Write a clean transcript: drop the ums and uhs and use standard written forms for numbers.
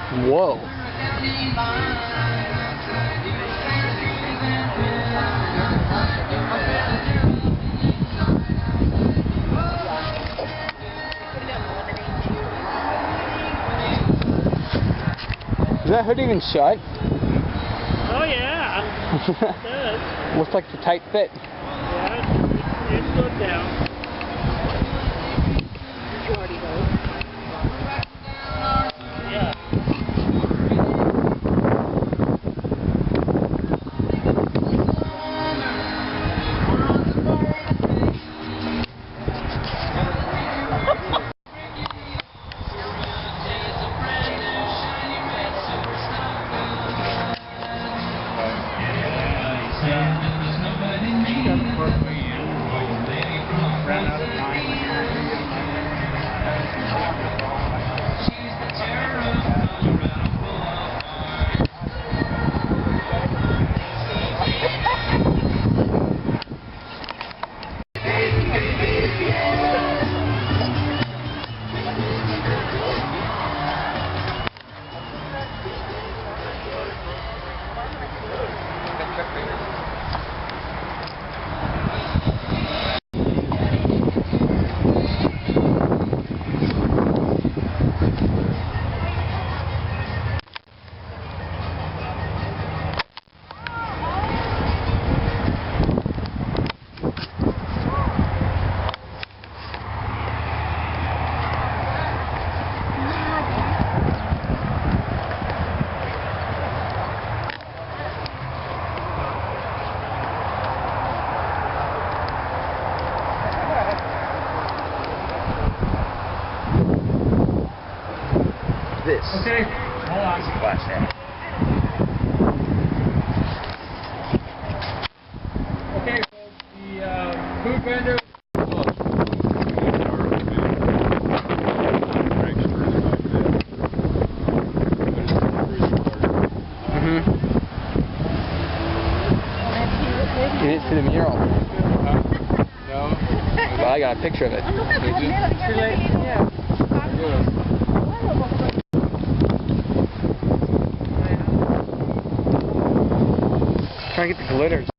Whoa. Is that hood even shut? Oh yeah. It does. Looks like it's a tight fit. Yeah, it's good down. Yeah. This. Okay, hold on. Watch that. Okay, folks, the food vendor. You didn't see the mural. No. Well, I got a picture of it. Too late. Yeah. Trying to get the glitters.